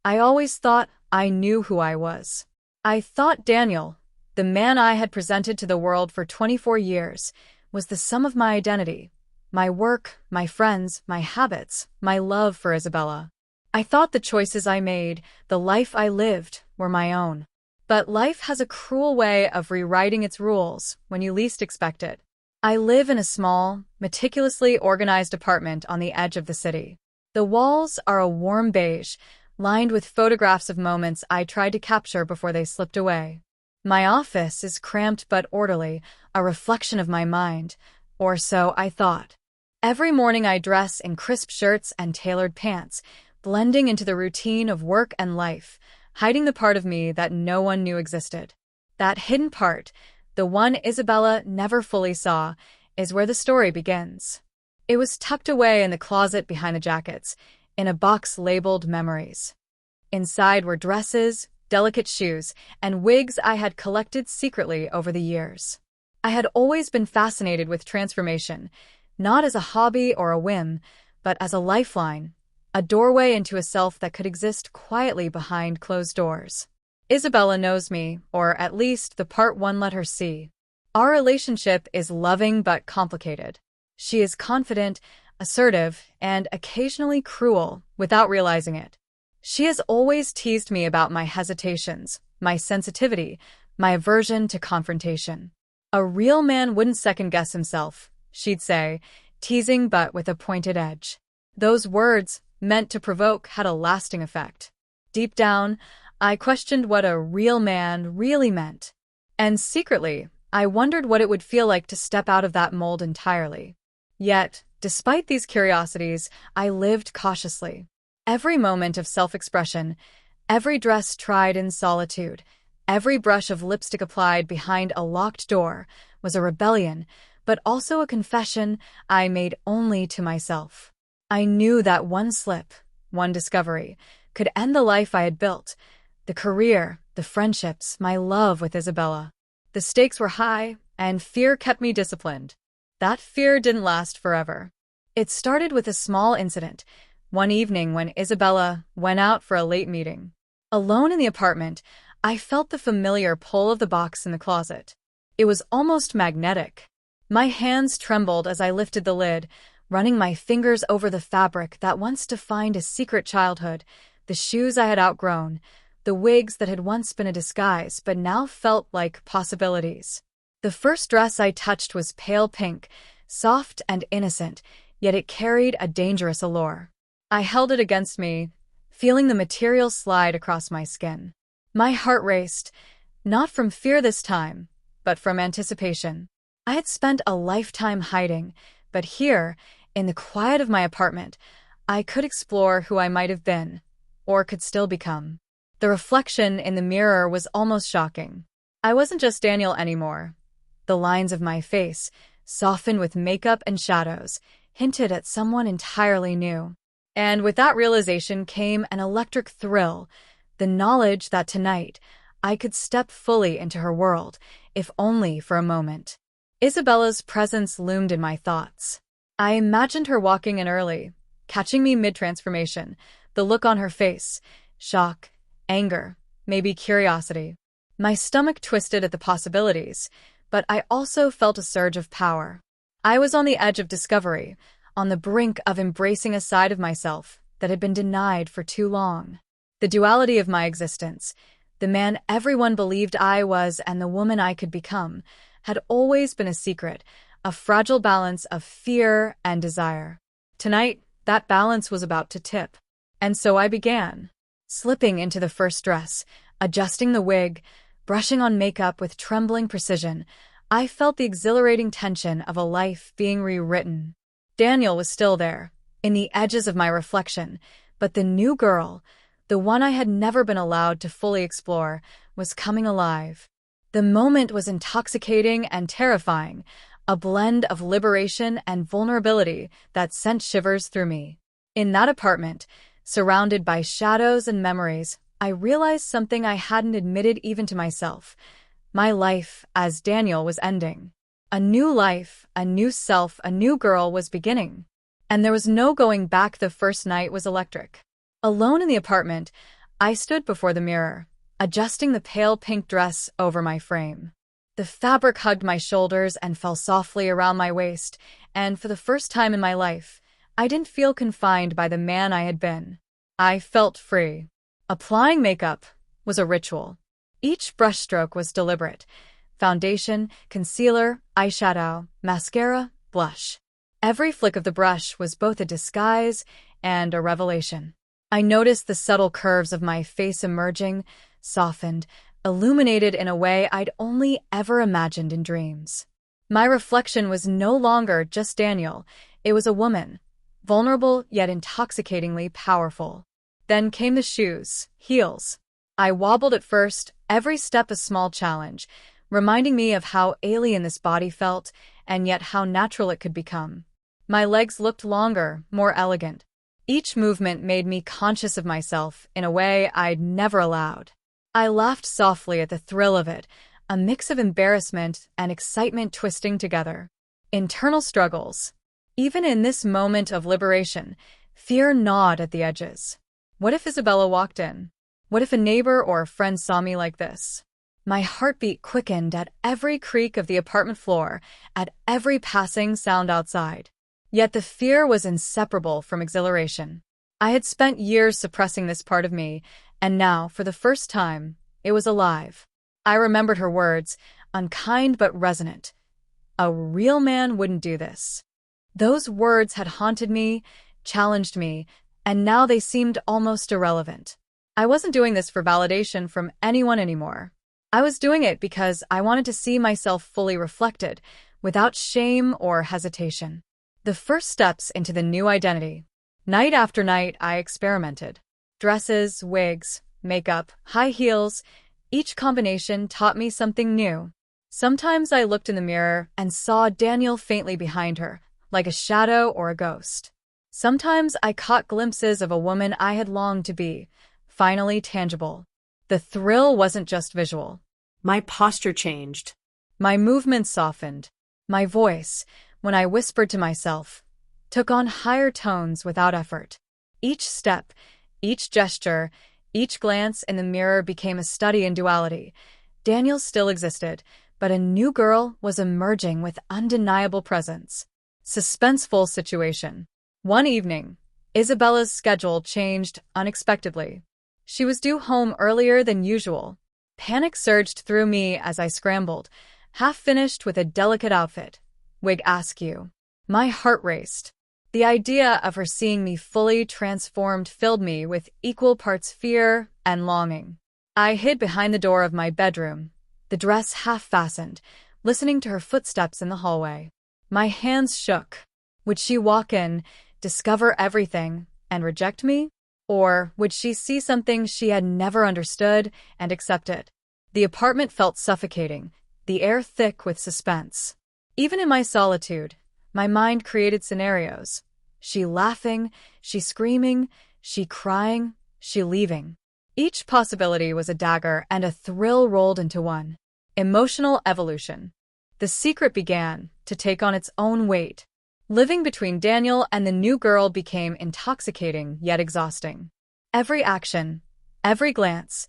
I always thought I knew who I was. I thought Daniel, the man I had presented to the world for 24 years, was the sum of my identity, my work, my friends, my habits, my love for Isabella. I thought the choices I made, the life I lived, were my own. But life has a cruel way of rewriting its rules when you least expect it. I live in a small, meticulously organized apartment on the edge of the city. The walls are a warm beige, lined with photographs of moments I tried to capture before they slipped away. My office is cramped but orderly, a reflection of my mind, or so I thought. Every morning I dress in crisp shirts and tailored pants, blending into the routine of work and life, hiding the part of me that no one knew existed. That hidden part, the one Isabella never fully saw, is where the story begins. It was tucked away in the closet behind the jackets, in a box labeled Memories. Inside were dresses, delicate shoes, and wigs I had collected secretly over the years. I had always been fascinated with transformation, not as a hobby or a whim, but as a lifeline, a doorway into a self that could exist quietly behind closed doors. Isabella knows me, or at least the part one let her see. Our relationship is loving but complicated. She is confident, assertive, and occasionally cruel without realizing it. She has always teased me about my hesitations, my sensitivity, my aversion to confrontation. A real man wouldn't second-guess himself, she'd say, teasing but with a pointed edge. Those words, meant to provoke, had a lasting effect. Deep down, I questioned what a real man really meant. And secretly, I wondered what it would feel like to step out of that mold entirely. Yet, despite these curiosities, I lived cautiously. Every moment of self-expression, every dress tried in solitude, every brush of lipstick applied behind a locked door was a rebellion, but also a confession I made only to myself. I knew that one slip, one discovery, could end the life I had built, the career, the friendships, my love with Isabella. The stakes were high, and fear kept me disciplined. That fear didn't last forever. It started with a small incident, one evening when Isabella went out for a late meeting. Alone in the apartment, I felt the familiar pull of the box in the closet. It was almost magnetic. My hands trembled as I lifted the lid, running my fingers over the fabric that once defined a secret childhood, the shoes I had outgrown, the wigs that had once been a disguise but now felt like possibilities. The first dress I touched was pale pink, soft and innocent, yet it carried a dangerous allure. I held it against me, feeling the material slide across my skin. My heart raced, not from fear this time, but from anticipation. I had spent a lifetime hiding, but here, in the quiet of my apartment, I could explore who I might have been, or could still become. The reflection in the mirror was almost shocking. I wasn't just Daniel anymore. The lines of my face, softened with makeup and shadows, hinted at someone entirely new. And with that realization came an electric thrill, the knowledge that tonight I could step fully into her world, if only for a moment. Isabella's presence loomed in my thoughts. I imagined her walking in early, catching me mid-transformation, the look on her face, shock, anger, maybe curiosity. My stomach twisted at the possibilities, but I also felt a surge of power. I was on the edge of discovery, on the brink of embracing a side of myself that had been denied for too long. The duality of my existence, the man everyone believed I was and the woman I could become, had always been a secret, a fragile balance of fear and desire. Tonight, that balance was about to tip. And so I began. Slipping into the first dress, adjusting the wig, brushing on makeup with trembling precision, I felt the exhilarating tension of a life being rewritten. Daniel was still there, in the edges of my reflection, but the new girl, the one I had never been allowed to fully explore, was coming alive. The moment was intoxicating and terrifying, a blend of liberation and vulnerability that sent shivers through me. In that apartment, surrounded by shadows and memories, I realized something I hadn't admitted even to myself. My life, as Daniel, was ending. A new life, a new self, a new girl was beginning. And there was no going back. The first night was electric. Alone in the apartment, I stood before the mirror, adjusting the pale pink dress over my frame. The fabric hugged my shoulders and fell softly around my waist, and for the first time in my life, I didn't feel confined by the man I had been. I felt free. Applying makeup was a ritual. Each brushstroke was deliberate. Foundation, concealer, eyeshadow, mascara, blush. Every flick of the brush was both a disguise and a revelation. I noticed the subtle curves of my face emerging, softened, illuminated in a way I'd only ever imagined in dreams. My reflection was no longer just Daniel, it was a woman, vulnerable yet intoxicatingly powerful. Then came the shoes, heels. I wobbled at first, every step a small challenge, reminding me of how alien this body felt and yet how natural it could become. My legs looked longer, more elegant. Each movement made me conscious of myself in a way I'd never allowed. I laughed softly at the thrill of it, a mix of embarrassment and excitement twisting together. Internal struggles. Even in this moment of liberation, fear gnawed at the edges. What if Isabella walked in? What if a neighbor or a friend saw me like this? My heartbeat quickened at every creak of the apartment floor, at every passing sound outside. Yet the fear was inseparable from exhilaration. I had spent years suppressing this part of me, and now, for the first time, it was alive. I remembered her words, unkind but resonant. A real man wouldn't do this. Those words had haunted me, challenged me, and now they seemed almost irrelevant. I wasn't doing this for validation from anyone anymore. I was doing it because I wanted to see myself fully reflected, without shame or hesitation. The first steps into the new identity. Night after night, I experimented. Dresses, wigs, makeup, high heels, each combination taught me something new. Sometimes I looked in the mirror and saw Daniel faintly behind her, like a shadow or a ghost. Sometimes I caught glimpses of a woman I had longed to be, finally tangible. The thrill wasn't just visual. My posture changed. My movements softened. My voice, when I whispered to myself, took on higher tones without effort. Each step, each gesture, each glance in the mirror became a study in duality. Daniel still existed, but a new girl was emerging with undeniable presence. Suspenseful situation. One evening, Isabella's schedule changed unexpectedly. She was due home earlier than usual. Panic surged through me as I scrambled, half-finished with a delicate outfit. Wig askew. My heart raced. The idea of her seeing me fully transformed filled me with equal parts fear and longing. I hid behind the door of my bedroom, the dress half-fastened, listening to her footsteps in the hallway. My hands shook. Would she walk in, discover everything, and reject me? Or would she see something she had never understood and accept it? The apartment felt suffocating, the air thick with suspense. Even in my solitude, my mind created scenarios. She laughing, she screaming, she crying, she leaving. Each possibility was a dagger, and a thrill rolled into one. Emotional evolution. The secret began to take on its own weight. Living between Daniel and the new girl became intoxicating yet exhausting. Every action, every glance,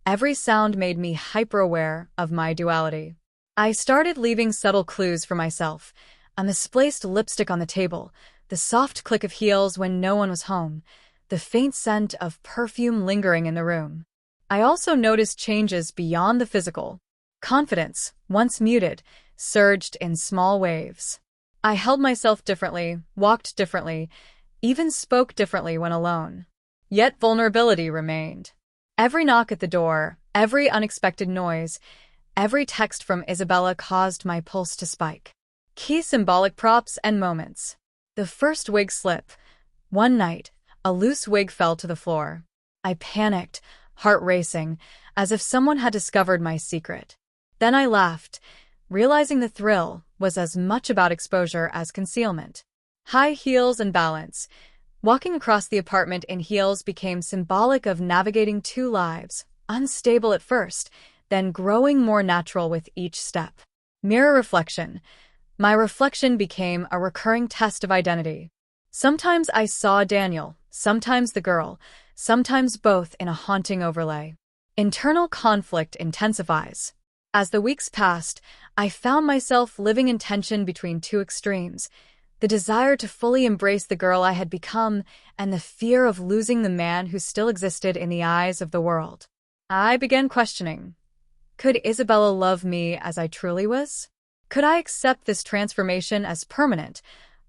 every sound made me hyper-aware of my duality. I started leaving subtle clues for myself, a misplaced lipstick on the table, the soft click of heels when no one was home, the faint scent of perfume lingering in the room. I also noticed changes beyond the physical. Confidence, once muted, surged in small waves. I held myself differently, walked differently, even spoke differently when alone. Yet vulnerability remained. Every knock at the door, every unexpected noise, every text from Isabella caused my pulse to spike. Key symbolic props and moments. The first wig slip. One night, a loose wig fell to the floor. I panicked, heart racing, as if someone had discovered my secret. Then I laughed, realizing the thrill was as much about exposure as concealment. High heels and balance. Walking across the apartment in heels became symbolic of navigating two lives, unstable at first, then growing more natural with each step. Mirror reflection. My reflection became a recurring test of identity. Sometimes I saw Daniel, sometimes the girl, sometimes both in a haunting overlay. Internal conflict intensifies. As the weeks passed, I found myself living in tension between two extremes: the desire to fully embrace the girl I had become, and the fear of losing the man who still existed in the eyes of the world. I began questioning, could Isabella love me as I truly was? Could I accept this transformation as permanent,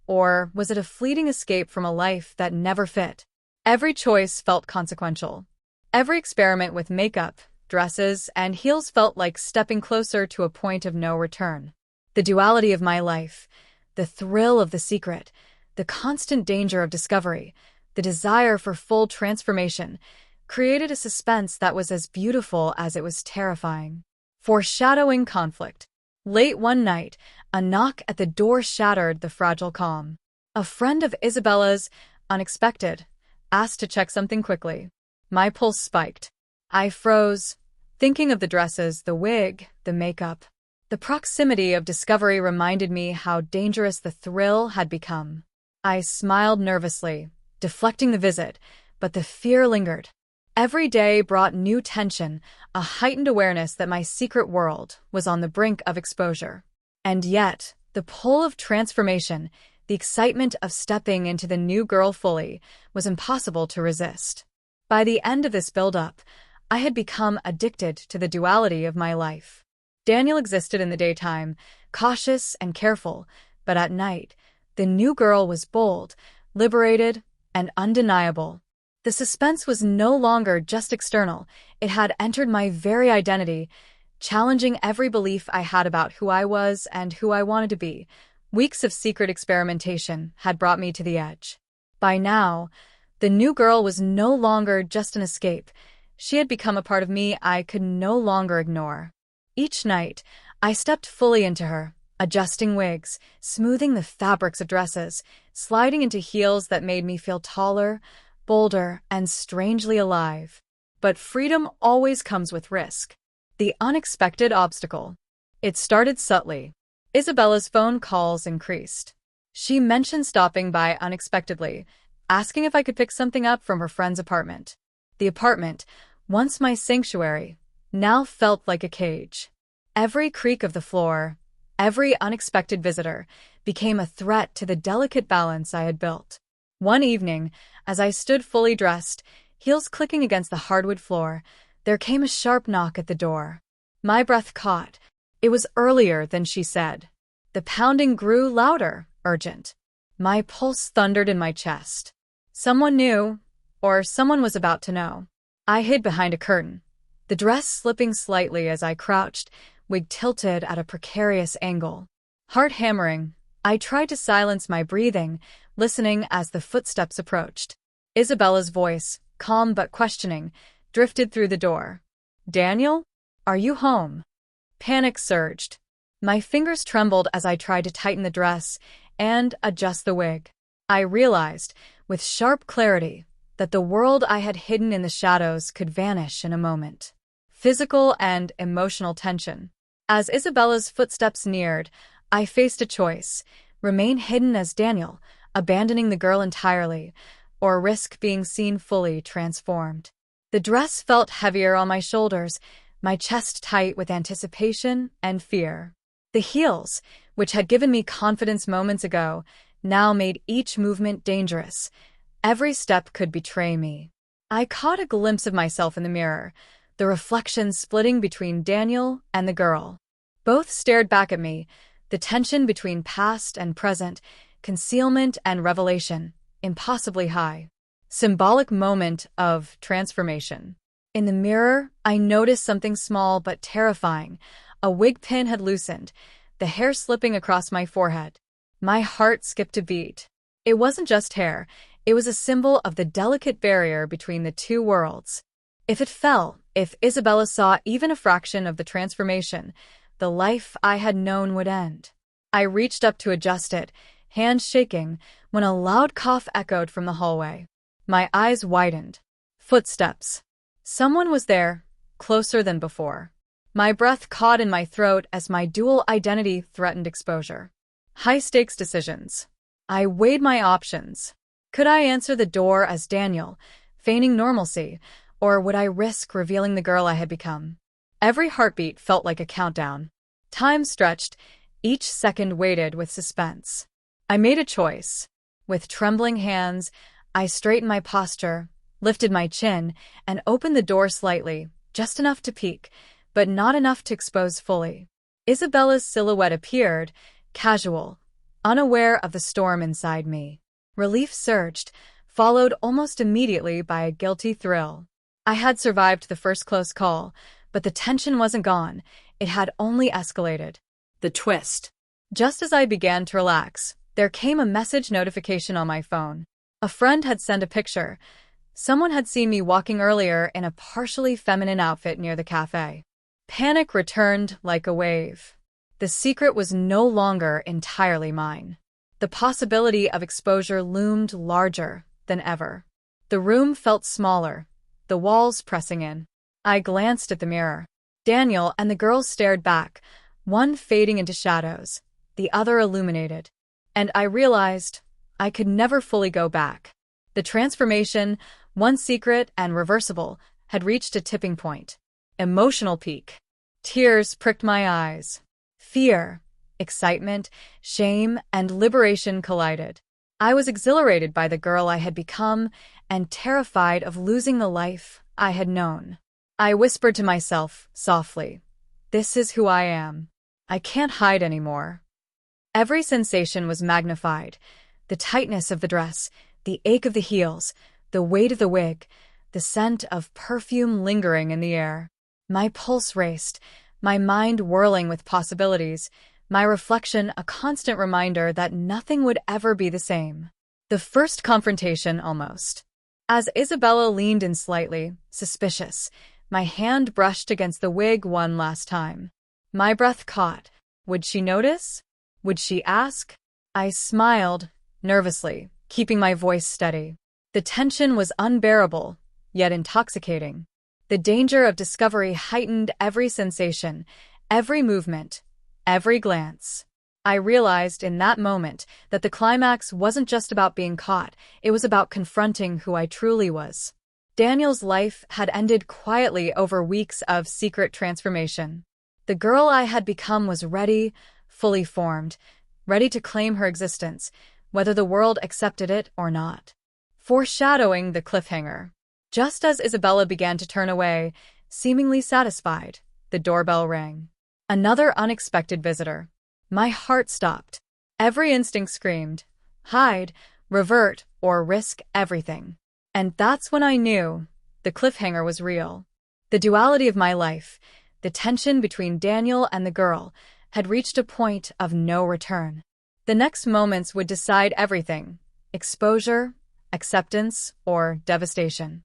or was it a fleeting escape from a life that never fit? Every choice felt consequential. Every experiment with makeup, dresses, and heels felt like stepping closer to a point of no return. The duality of my life, the thrill of the secret, the constant danger of discovery, the desire for full transformation, created a suspense that was as beautiful as it was terrifying. Foreshadowing conflict. Late one night, a knock at the door shattered the fragile calm. A friend of Isabella's, unexpected, asked to check something quickly. My pulse spiked. I froze, thinking of the dresses, the wig, the makeup. The proximity of discovery reminded me how dangerous the thrill had become. I smiled nervously, deflecting the visit, but the fear lingered. Every day brought new tension, a heightened awareness that my secret world was on the brink of exposure. And yet, the pull of transformation, the excitement of stepping into the new girl fully, was impossible to resist. By the end of this build-up, I had become addicted to the duality of my life. Daniel existed in the daytime, cautious and careful, but at night, the new girl was bold, liberated, and undeniable. The suspense was no longer just external, it had entered my very identity, challenging every belief I had about who I was and who I wanted to be. Weeks of secret experimentation had brought me to the edge. By now, the new girl was no longer just an escape. She had become a part of me I could no longer ignore. Each night, I stepped fully into her, adjusting wigs, smoothing the fabrics of dresses, sliding into heels that made me feel taller, bolder, and strangely alive. But freedom always comes with risk. The unexpected obstacle. It started subtly. Isabella's phone calls increased. She mentioned stopping by unexpectedly, asking if I could pick something up from her friend's apartment. The apartment, once my sanctuary, now felt like a cage. Every creak of the floor, every unexpected visitor, became a threat to the delicate balance I had built. One evening, as I stood fully dressed, heels clicking against the hardwood floor, there came a sharp knock at the door. My breath caught. It was earlier than she said. The pounding grew louder, urgent. My pulse thundered in my chest. Someone knew, or someone was about to know. I hid behind a curtain, the dress slipping slightly as I crouched, wig tilted at a precarious angle. Heart hammering, I tried to silence my breathing, listening as the footsteps approached. Isabella's voice, calm but questioning, drifted through the door. "Daniel? Are you home?" Panic surged. My fingers trembled as I tried to tighten the dress and adjust the wig. I realized, with sharp clarity, that the world I had hidden in the shadows could vanish in a moment. Physical and emotional tension. As Isabella's footsteps neared, I faced a choice: remain hidden as Daniel, abandoning the girl entirely, or risk being seen fully transformed. The dress felt heavier on my shoulders, my chest tight with anticipation and fear. The heels, which had given me confidence moments ago, now made each movement dangerous. Every step could betray me. I caught a glimpse of myself in the mirror, the reflection splitting between Daniel and the girl. Both stared back at me, the tension between past and present, concealment and revelation, impossibly high. Symbolic moment of transformation. In the mirror, I noticed something small but terrifying. A wig pin had loosened, the hair slipping across my forehead. My heart skipped a beat. It wasn't just hair, it was a symbol of the delicate barrier between the two worlds. If it fell, if Isabella saw even a fraction of the transformation, the life I had known would end. I reached up to adjust it, hands shaking, when a loud cough echoed from the hallway. My eyes widened. Footsteps. Someone was there, closer than before. My breath caught in my throat as my dual identity threatened exposure. High-stakes decisions. I weighed my options. Could I answer the door as Daniel, feigning normalcy, or would I risk revealing the girl I had become? Every heartbeat felt like a countdown. Time stretched, each second waited with suspense. I made a choice. With trembling hands, I straightened my posture, lifted my chin, and opened the door slightly, just enough to peek, but not enough to expose fully. Isabella's silhouette appeared, casual, unaware of the storm inside me. Relief surged, followed almost immediately by a guilty thrill. I had survived the first close call, but the tension wasn't gone. It had only escalated. The twist. Just as I began to relax, there came a message notification on my phone. A friend had sent a picture. Someone had seen me walking earlier in a partially feminine outfit near the cafe. Panic returned like a wave. The secret was no longer entirely mine. The possibility of exposure loomed larger than ever. The room felt smaller, the walls pressing in. I glanced at the mirror. Daniel and the girl stared back, one fading into shadows, the other illuminated. And I realized I could never fully go back. The transformation, once secret and reversible, had reached a tipping point. Emotional peak. Tears pricked my eyes. Fear, excitement, shame, and liberation collided. I was exhilarated by the girl I had become and terrified of losing the life I had known. I whispered to myself softly, "This is who I am. I can't hide anymore." Every sensation was magnified. The tightness of the dress, the ache of the heels, the weight of the wig, the scent of perfume lingering in the air. My pulse raced, my mind whirling with possibilities, my reflection a constant reminder that nothing would ever be the same. The first confrontation almost. As Isabella leaned in slightly, suspicious, my hand brushed against the wig one last time. My breath caught. Would she notice? Would she ask? I smiled, nervously, keeping my voice steady. The tension was unbearable, yet intoxicating. The danger of discovery heightened every sensation, every movement, every glance. I realized in that moment that the climax wasn't just about being caught, it was about confronting who I truly was. Daniel's life had ended quietly over weeks of secret transformation. The girl I had become was ready, fully formed, ready to claim her existence, whether the world accepted it or not. Foreshadowing the cliffhanger. Just as Isabella began to turn away, seemingly satisfied, the doorbell rang. Another unexpected visitor. My heart stopped. Every instinct screamed, hide, revert, or risk everything. And that's when I knew the cliffhanger was real. The duality of my life, the tension between Daniel and the girl, had reached a point of no return. The next moments would decide everything: exposure, acceptance, or devastation.